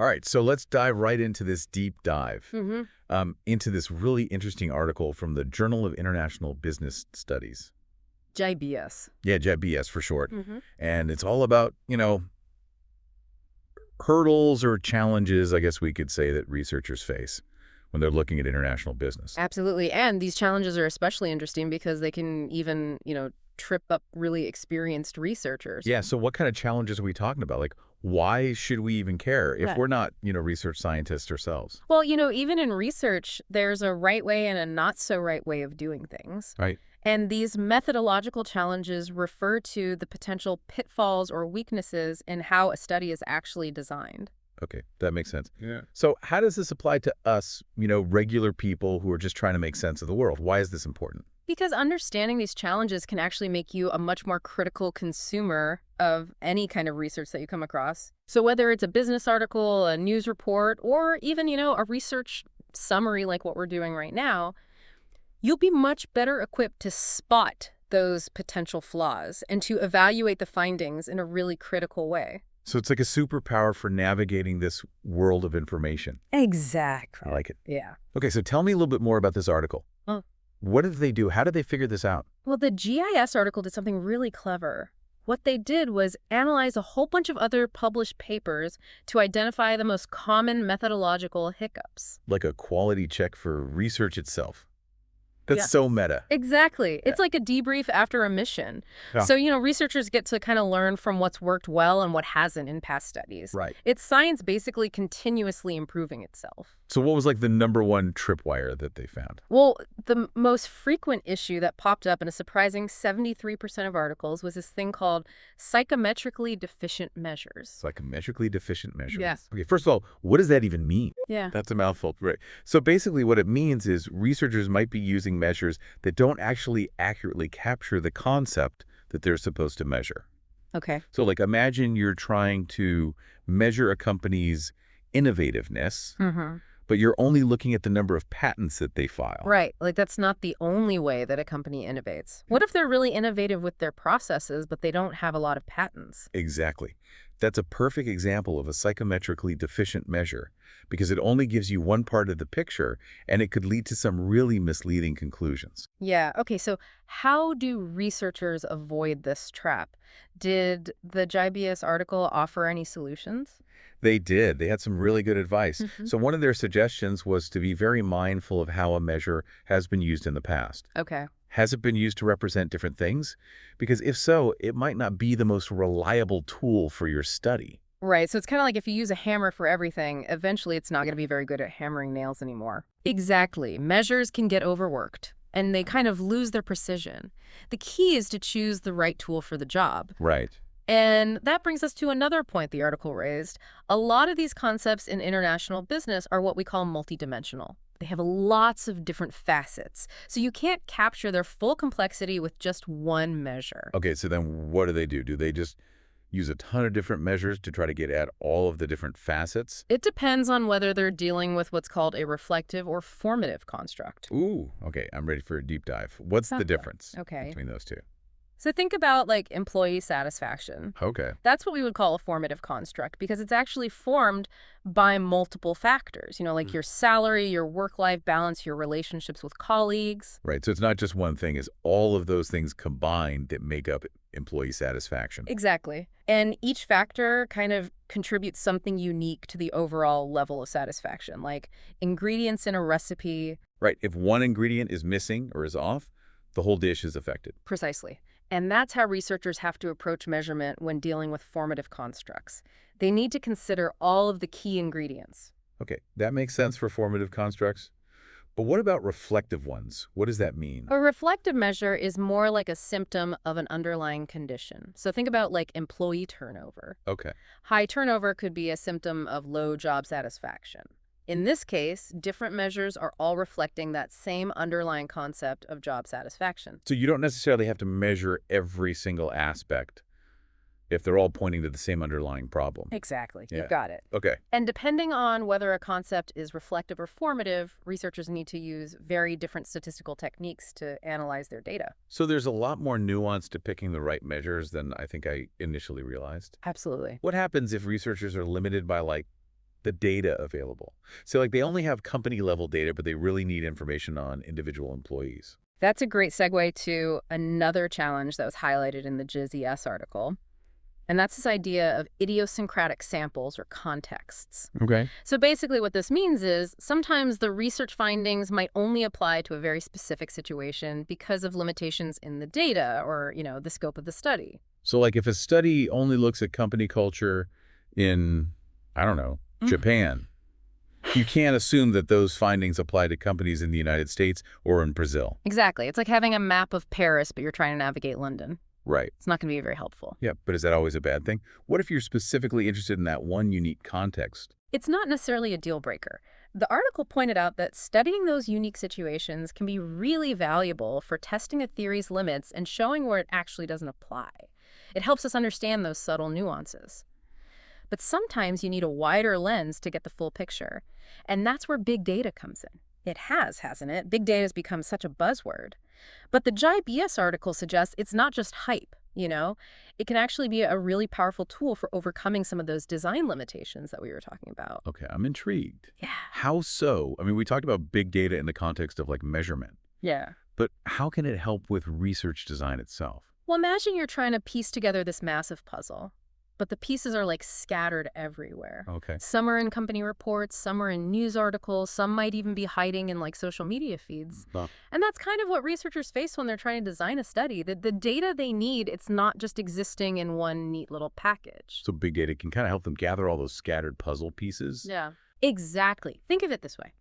All right, so let's dive right into this deep dive, Mm-hmm. into this really interesting article from the Journal of International Business Studies. JBS. Yeah, JBS for short. Mm-hmm. And it's all about, hurdles or challenges, I guess we could say, that researchers face when they're looking at international business. Absolutely. And these challenges are especially interesting because they can even, trip up really experienced researchers. Yeah, so what kind of challenges are we talking about? Like, why should we even care if Right. we're not, research scientists ourselves? Well, even in research, there's a right way and a not so right way of doing things. Right. And these methodological challenges refer to the potential pitfalls or weaknesses in how a study is actually designed. Okay, that makes sense. Yeah. So how does this apply to us, regular people who are just trying to make sense of the world? Why is this important? Because understanding these challenges can actually make you a much more critical consumer of any kind of research that you come across. So whether it's a business article, a news report, or even, a research summary like what we're doing right now, you'll be much better equipped to spot those potential flaws and to evaluate the findings in a really critical way. So it's like a superpower for navigating this world of information. Exactly. I like it. Yeah. Okay, so tell me a little bit more about this article. Oh. What did they do? How did they figure this out? Well, the GIS article did something really clever. What they did was analyze a whole bunch of other published papers to identify the most common methodological hiccups. Like a quality check for research itself. That's Yeah. so meta. Exactly. It's like a debrief after a mission. Yeah. So, researchers get to kind of learn from what's worked well and what hasn't in past studies. Right. It's science basically continuously improving itself. So what was like the #1 tripwire that they found? Well, the most frequent issue that popped up in a surprising 73% of articles was this thing called psychometrically deficient measures. Psychometrically deficient measurements. Yes. Okay, first of all, what does that even mean? Yeah. That's a mouthful, right? So basically what it means is researchers might be using measures that don't actually accurately capture the concept that they're supposed to measure. Okay. So like imagine you're trying to measure a company's innovativeness, Mm-hmm. but you're only looking at the number of patents that they file. Right. Like that's not the only way that a company innovates. What if they're really innovative with their processes, but they don't have a lot of patents? Exactly. That's a perfect example of a psychometrically deficient measure because it only gives you one part of the picture and it could lead to some really misleading conclusions. Yeah. Okay. So how do researchers avoid this trap? Did the JBS article offer any solutions? They did. They had some really good advice. Mhm. So one of their suggestions was to be very mindful of how a measure has been used in the past. Okay. Has it been used to represent different things? Because if so, it might not be the most reliable tool for your study. Right. So it's kind of like if you use a hammer for everything, eventually it's not going to be very good at hammering nails anymore. Exactly. Measures can get overworked and they kind of lose their precision. The key is to choose the right tool for the job. Right. And that brings us to another point the article raised. A lot of these concepts in international business are what we call multidimensional. They have lots of different facets, so you can't capture their full complexity with just one measure. Okay, so then what do? Do they just use a ton of different measures to try to get at all of the different facets? It depends on whether they're dealing with what's called a reflective or formative construct. Ooh, okay, I'm ready for a deep dive. What's the Okay. difference Okay. between those two? So think about like employee satisfaction. Okay. That's what we would call a formative construct because it's actually formed by multiple factors, like your salary, your work-life balance, your relationships with colleagues. Right, so it's not just one thing, it's all of those things combined that make up employee satisfaction. Exactly. And each factor kind of contributes something unique to the overall level of satisfaction, like ingredients in a recipe. Right, if one ingredient is missing or is off, the whole dish is affected. Precisely. And that's how researchers have to approach measurement when dealing with formative constructs. They need to consider all of the key ingredients. Okay, that makes sense for formative constructs. But what about reflective ones? What does that mean? A reflective measure is more like a symptom of an underlying condition. So think about like employee turnover. Okay. High turnover could be a symptom of low job satisfaction. In this case, different measures are all reflecting that same underlying concept of job satisfaction. So you don't necessarily have to measure every single aspect if they're all pointing to the same underlying problem. Exactly. Yeah. You've got it. Okay. And depending on whether a concept is reflective or formative, researchers need to use very different statistical techniques to analyze their data. So there's a lot more nuance to picking the right measures than I think I initially realized. Absolutely. What happens if researchers are limited by, like, the data available. So like they only have company level data, but they really need information on individual employees. That's a great segue to another challenge that was highlighted in the JIS article. And that's this idea of idiosyncratic samples or contexts. Okay. So basically what this means is sometimes the research findings might only apply to a very specific situation because of limitations in the data or, the scope of the study. So like if a study only looks at company culture in, I don't know, Japan, you can't assume that those findings apply to companies in the United States or in Brazil. Exactly. It's like having a map of Paris, but you're trying to navigate London. Right. It's not going to be very helpful. Yeah, but is that always a bad thing? What if you're specifically interested in that one unique context? It's not necessarily a deal breaker. The article pointed out that studying those unique situations can be really valuable for testing a theory's limits and showing where it actually doesn't apply. It helps us understand those subtle nuances. But sometimes you need a wider lens to get the full picture. And that's where big data comes in. It has, hasn't it? Big data has become such a buzzword. But the JIS article suggests it's not just hype, It can actually be a really powerful tool for overcoming some of those design limitations that we were talking about. Okay, I'm intrigued. Yeah. How so? I mean, we talked about big data in the context of like measurement. Yeah. But how can it help with research design itself? Well, imagine you're trying to piece together this massive puzzle, but the pieces are like scattered everywhere. Okay. Some are in company reports, some are in news articles, some might even be hiding in like social media feeds. And that's kind of what researchers face when they're trying to design a study. The data they need, it's not just existing in one neat little package. So big data can kind of help them gather all those scattered puzzle pieces? Yeah. Exactly. Think of it this way.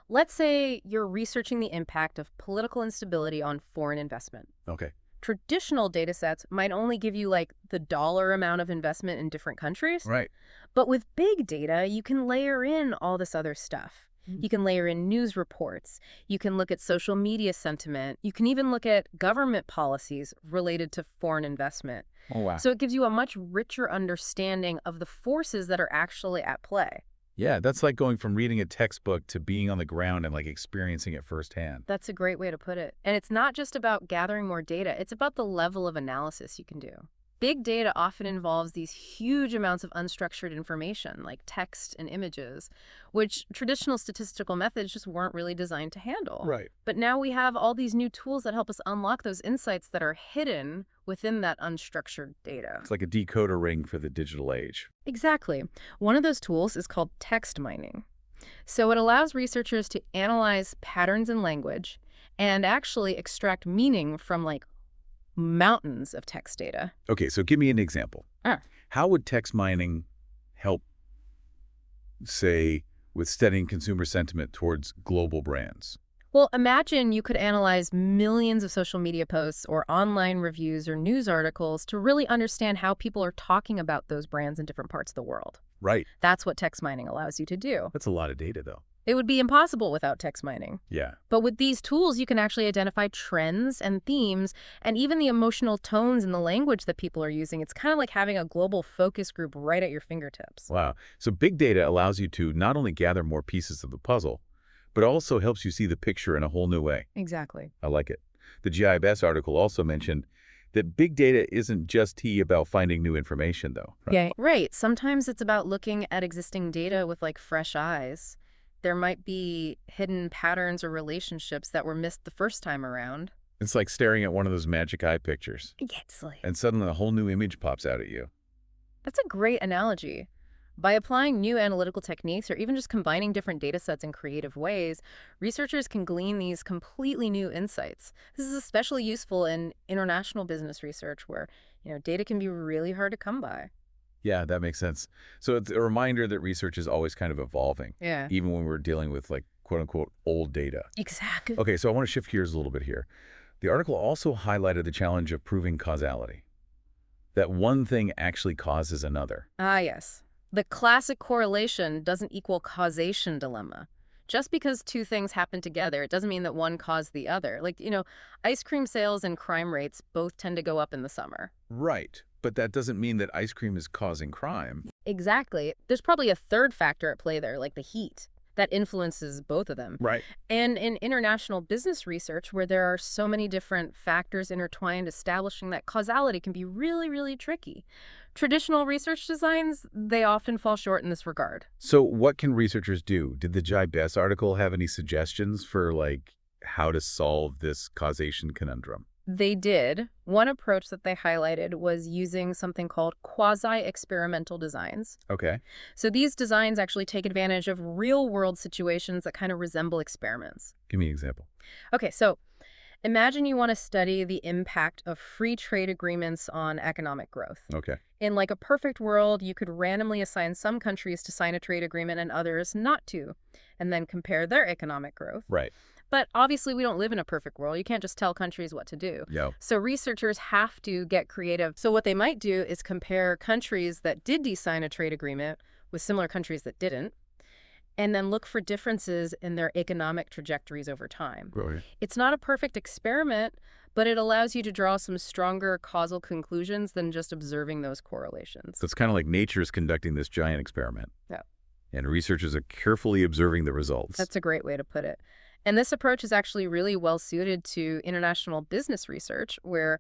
Let's say you're researching the impact of political instability on foreign investment. Okay. Traditional data sets might only give you like the dollar amount of investment in different countries. Right. But with big data, you can layer in all this other stuff. You can layer in news reports. You can look at social media sentiment. You can even look at government policies related to foreign investment. Oh, wow. So it gives you a much richer understanding of the forces that are actually at play. Yeah, that's like going from reading a textbook to being on the ground and like experiencing it firsthand. That's a great way to put it. And it's not just about gathering more data. It's about the level of analysis you can do. Big data often involves these huge amounts of unstructured information, like text and images, which traditional statistical methods just weren't really designed to handle. Right. But now we have all these new tools that help us unlock those insights that are hidden within that unstructured data. It's like a decoder ring for the digital age. Exactly. One of those tools is called text mining. So it allows researchers to analyze patterns in language and actually extract meaning from like mountains of text data. Okay, so give me an example. How would text mining help, say, with studying consumer sentiment towards global brands? Well, imagine you could analyze millions of social media posts or online reviews or news articles to really understand how people are talking about those brands in different parts of the world. Right. That's what text mining allows you to do. That's a lot of data, though. It would be impossible without text mining. Yeah. But with these tools, you can actually identify trends and themes and even the emotional tones in the language that people are using. It's kind of like having a global focus group right at your fingertips. Wow. So big data allows you to not only gather more pieces of the puzzle, but also helps you see the picture in a whole new way. Exactly. I like it. The JIS article also mentioned that big data isn't just about finding new information, though. Right? Yeah, right. Sometimes it's about looking at existing data with like fresh eyes. There might be hidden patterns or relationships that were missed the first time around. It's like staring at one of those magic eye pictures. It's like... And suddenly a whole new image pops out at you. That's a great analogy. By applying new analytical techniques or even just combining different data sets in creative ways, researchers can glean these completely new insights. This is especially useful in international business research where, data can be really hard to come by. Yeah, that makes sense. So it's a reminder that research is always kind of evolving. Yeah. Even when we're dealing with like quote unquote old data. Exactly. Okay, so I want to shift gears a little bit here. The article also highlighted the challenge of proving causality. That one thing actually causes another. Ah, yes. The classic correlation doesn't equal causation dilemma. Just because two things happen together, it doesn't mean that one caused the other. Like, ice cream sales and crime rates both tend to go up in the summer. Right. But that doesn't mean that ice cream is causing crime. Exactly. There's probably a third factor at play there, like the heat, that influences both of them. Right. And in international business research, where there are so many different factors intertwined, establishing that causality can be really, really tricky. Traditional research designs, they often fall short in this regard. So what can researchers do? Did the Jai Bess article have any suggestions for, like, how to solve this causation conundrum? They did. One approach that they highlighted was using something called quasi-experimental designs. Okay. So these designs actually take advantage of real-world situations that kind of resemble experiments. Give me an example. Okay, so imagine you want to study the impact of free trade agreements on economic growth. Okay. In like a perfect world, you could randomly assign some countries to sign a trade agreement and others not to, and then compare their economic growth. Right. But obviously, we don't live in a perfect world. You can't just tell countries what to do. Yo. So researchers have to get creative. So what they might do is compare countries that did sign a trade agreement with similar countries that didn't, and then look for differences in their economic trajectories over time. Brilliant. It's not a perfect experiment, but it allows you to draw some stronger causal conclusions than just observing those correlations. So it's kind of like nature's conducting this giant experiment. Yeah. And researchers are carefully observing the results. That's a great way to put it. And this approach is actually really well suited to international business research where,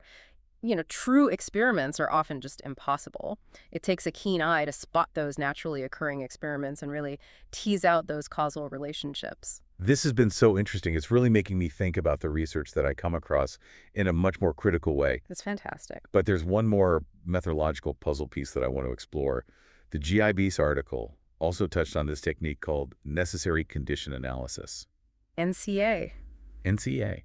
true experiments are often just impossible. It takes a keen eye to spot those naturally occurring experiments and really tease out those causal relationships. This has been so interesting. It's really making me think about the research that I come across in a much more critical way. That's fantastic. But there's one more methodological puzzle piece that I want to explore. The GIB's article also touched on this technique called necessary condition analysis. NCA. NCA.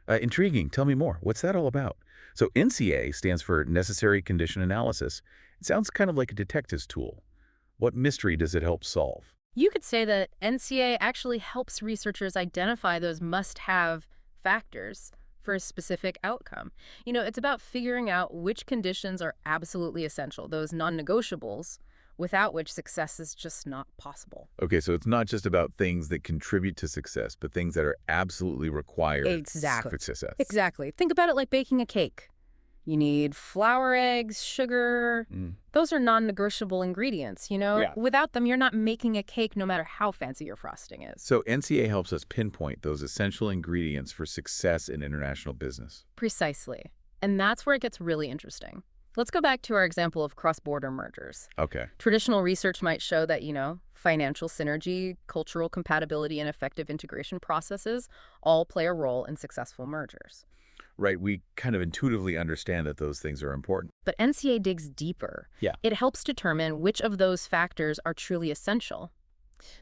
Intriguing. Tell me more. What's that all about? So NCA stands for Necessary Condition Analysis. It sounds kind of like a detective's tool. What mystery does it help solve? You could say that NCA actually helps researchers identify those must-have factors for a specific outcome. It's about figuring out which conditions are absolutely essential, those non-negotiables, without which success is just not possible. Okay, so it's not just about things that contribute to success, but things that are absolutely required Exactly. for success. Exactly. Think about it like baking a cake. You need flour, eggs, sugar. Those are non-negotiable ingredients, Yeah. Without them, you're not making a cake no matter how fancy your frosting is. So NCA helps us pinpoint those essential ingredients for success in international business. Precisely. And that's where it gets really interesting. Let's go back to our example of cross-border mergers. Okay. Traditional research might show that, financial synergy, cultural compatibility, and effective integration processes all play a role in successful mergers. Right, we kind of intuitively understand that those things are important. But NCA digs deeper. Yeah. It helps determine which of those factors are truly essential.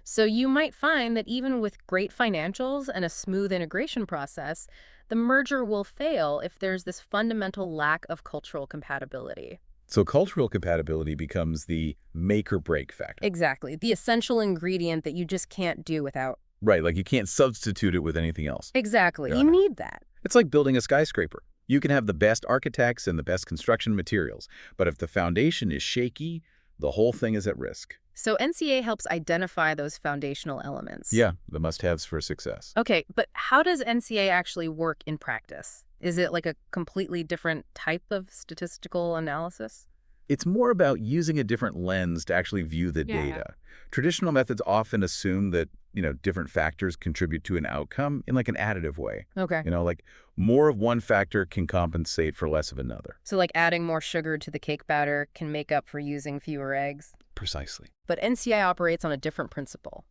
So you might find that even with great financials and a smooth integration process, the merger will fail if there's this fundamental lack of cultural compatibility. So cultural compatibility becomes the make or break factor. Exactly. The essential ingredient that you just can't do without. Right, like you can't substitute it with anything else. Exactly. Yeah. You need that. It's like building a skyscraper. You can have the best architects and the best construction materials, but if the foundation is shaky, the whole thing is at risk. So NCA helps identify those foundational elements. Yeah, the must-haves for success. Okay, but how does NCA actually work in practice? Is it like a completely different type of statistical analysis? It's more about using a different lens to actually view the Yeah. data. Traditional methods often assume that, different factors contribute to an outcome in like an additive way. Okay. Like more of one factor can compensate for less of another. So like adding more sugar to the cake batter can make up for using fewer eggs? Precisely. But NCI operates on a different principle.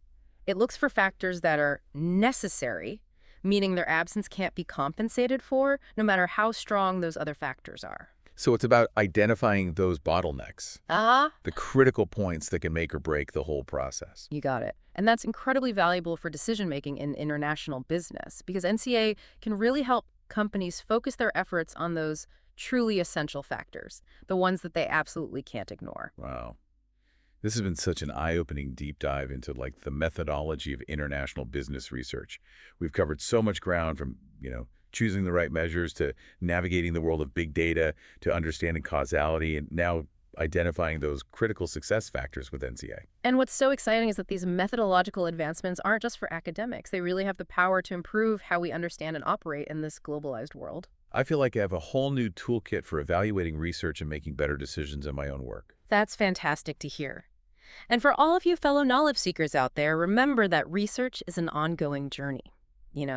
It looks for factors that are necessary, meaning their absence can't be compensated for, no matter how strong those other factors are. So it's about identifying those bottlenecks, Ah, the critical points that can make or break the whole process. you got it. And that's incredibly valuable for decision-making in international business, because NCA can really help companies focus their efforts on those truly essential factors, the ones that they absolutely can't ignore. Wow. This has been such an eye-opening deep dive into like the methodology of international business research. We've covered so much ground from, choosing the right measures to navigating the world of big data to understanding causality and now identifying those critical success factors with NCA. And what's so exciting is that these methodological advancements aren't just for academics. They really have the power to improve how we understand and operate in this globalized world. I feel like I have a whole new toolkit for evaluating research and making better decisions in my own work. That's fantastic to hear. And for all of you fellow knowledge seekers out there, remember that research is an ongoing journey.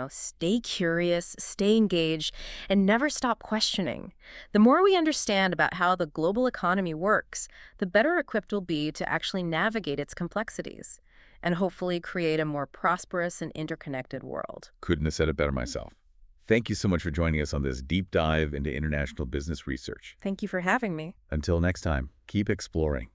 stay curious, stay engaged, and never stop questioning. The more we understand about how the global economy works, the better equipped we'll be to actually navigate its complexities and hopefully create a more prosperous and interconnected world. Couldn't have said it better myself. Thank you so much for joining us on this deep dive into international business research. Thank you for having me. Until next time, keep exploring.